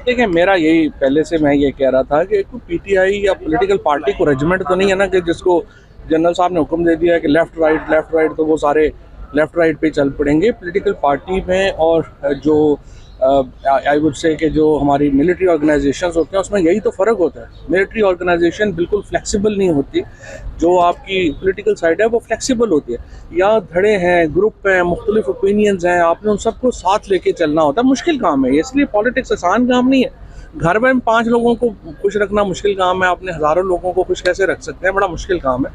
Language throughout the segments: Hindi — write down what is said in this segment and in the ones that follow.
देखिए मेरा यही पहले से मैं ये कह रहा था कि पीटीआई या पॉलिटिकल पार्टी को रेजिमेंट तो नहीं है ना कि जिसको जनरल साहब ने हुक्म दे दिया है कि लेफ्ट राइट तो वो सारे लेफ्ट राइट पे चल पड़ेंगे। पॉलिटिकल पार्टी में और जो आई वुड से कि जो हमारी मिलिट्री ऑर्गेनाइजेशंस होते हैं उसमें यही तो फ़र्क होता है। मिलिट्री ऑर्गेनाइजेशन बिल्कुल फ्लेक्सिबल नहीं होती, जो आपकी पॉलिटिकल साइड है वो फ्लेक्सिबल होती है। यहाँ धड़े हैं, ग्रुप हैं, मुख्तलिफ ओपिनियंस हैं, आपने उन सबको साथ लेके चलना होता है। मुश्किल काम है, इसलिए पॉलिटिक्स आसान काम नहीं है। घर में 5 लोगों को खुश रखना मुश्किल काम है, आपने हज़ारों लोगों को खुश कैसे रख सकते हैं, बड़ा मुश्किल काम है।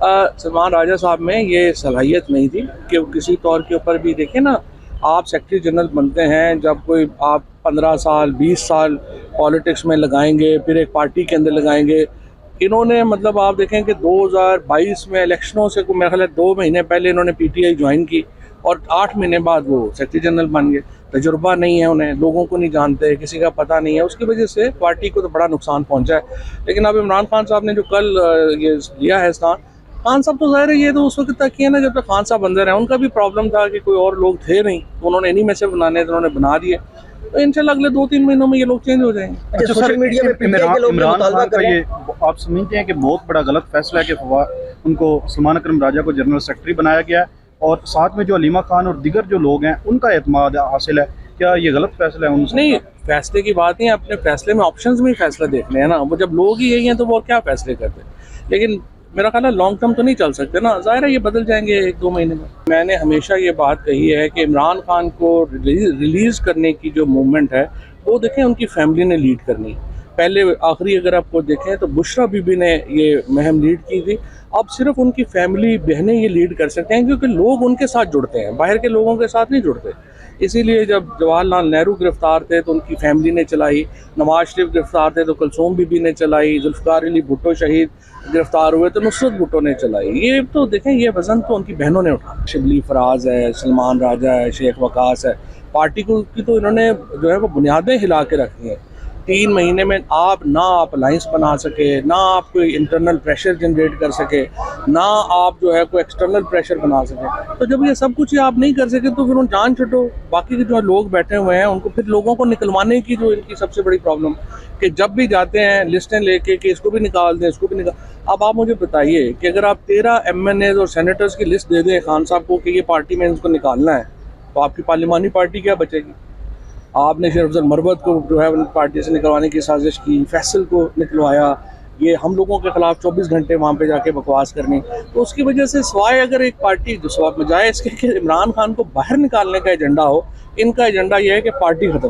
सलमान राजा साहब में ये सलाहियत नहीं थी कि किसी तौर के ऊपर भी देखें ना, आप सेक्रेटरी जनरल बनते हैं जब कोई आप 15 साल 20 साल पॉलिटिक्स में लगाएंगे, फिर एक पार्टी के अंदर लगाएंगे। इन्होंने मतलब आप देखें कि 2022 में इलेक्शनों से मेरे ख्याल 2 महीने पहले इन्होंने पीटीआई ज्वाइन की और 8 महीने बाद वो सेक्रेटरी जनरल बन गए। तजुर्बा नहीं है उन्हें, लोगों को नहीं जानते, किसी का पता नहीं है, उसकी वजह से पार्टी को तो बड़ा नुकसान पहुंचा है। लेकिन अब इमरान खान साहब ने जो कल ये लिया है स्थान, खान साहब तो ज़ाहिर है ये तो उस वक्त तक किया ना जब तक खान साहब अंदर हैं। उनका भी प्रॉब्लम था कि कोई और लोग थे नहीं, तो उन्होंने इन्हीं में से बनाने तो उन्होंने बना दिए। तो इंशाल्लाह अगले 2-3 महीनों में ये लोग चेंज हो जाएंगे। अच्छा, सोशल मीडिया में पीटीआई के लोग इमरान मुतालबा खान कर का रहे ये हैं। आप समझते हैं कि बहुत बड़ा गलत फैसला है कि उनको सलमान अकरम राजा को जनरल सेक्रेटरी बनाया गया है और साथ में जो अलीमा खान और दीगर जो लोग हैं उनका एतमाद हासिल है, क्या ये गलत फैसला है उनसे? नहीं, फैसले की बात नहीं, अपने फैसले में ऑप्शंस में ही फैसला देखने हैं ना। वो जब लोग ही यही हैं तो वो क्या फैसले करते हैं। लेकिन मेरा ख्याल है लॉन्ग टर्म तो नहीं चल सकते ना, ज़ाहिर है ये बदल जाएंगे 1-2 महीने में। मैंने हमेशा ये बात कही है कि इमरान खान को रिलीज़ करने की जो मूवमेंट है वो देखें उनकी फैमिली ने लीड करनी है। पहले आखिरी अगर आपको देखें तो बुशरा बीबी ने ये मुहिम लीड की थी, अब सिर्फ उनकी फैमिली बहनें ये लीड कर सकते हैं क्योंकि लोग उनके साथ जुड़ते हैं, बाहर के लोगों के साथ नहीं जुड़ते। इसीलिए जब जवाहरलाल नेहरू गिरफ्तार थे तो उनकी फैमिली ने चलाई, नवाज शरीफ गिरफ्तार थे तो कुलसूम बीबी ने चलाई, जुल्फ़िकार अली भुट्टो शहीद गिरफ्तार हुए तो नुसरत भुट्टो ने चलाई। ये तो देखें ये वज़न तो उनकी बहनों ने उठाया। शिबली फराज है, सलमान राजा है, शेख वकास है, पार्टी को की तो इन्होंने जो है वो बुनियादें हिला के रखी हैं। 3 महीने में आप अलाइंस बना सके, ना आप कोई इंटरनल प्रेशर जनरेट कर सके, ना आप जो है कोई एक्सटर्नल प्रेशर बना सके। तो जब ये सब कुछ ही आप नहीं कर सके तो फिर उन जान छुटो। बाकी के जो लोग बैठे हुए हैं उनको फिर लोगों को निकलवाने की जो इनकी सबसे बड़ी प्रॉब्लम कि जब भी जाते हैं लिस्टें लेके कि इसको भी निकाल दें, इसको भी निकाल। अब आप मुझे बताइए कि अगर आप 13 MNAs और सेनेटर्स की लिस्ट दे दें खान साहब को कि ये पार्टी में इनको निकालना है, तो आपकी पार्लिमानी पार्टी क्या बचेगी? आपने शेर अफजल मरवत को जो है पार्टी से निकलवाने की साजिश की, फैसल को निकलवाया, ये हम लोगों के खिलाफ 24 घंटे वहाँ पे जाके बकवास करनी। तो उसकी वजह से सिवाय अगर एक पार्टी जो स्वाब में जाए इसके कि इमरान खान को बाहर निकालने का एजेंडा हो, इनका एजेंडा ये है कि पार्टी ख़त्म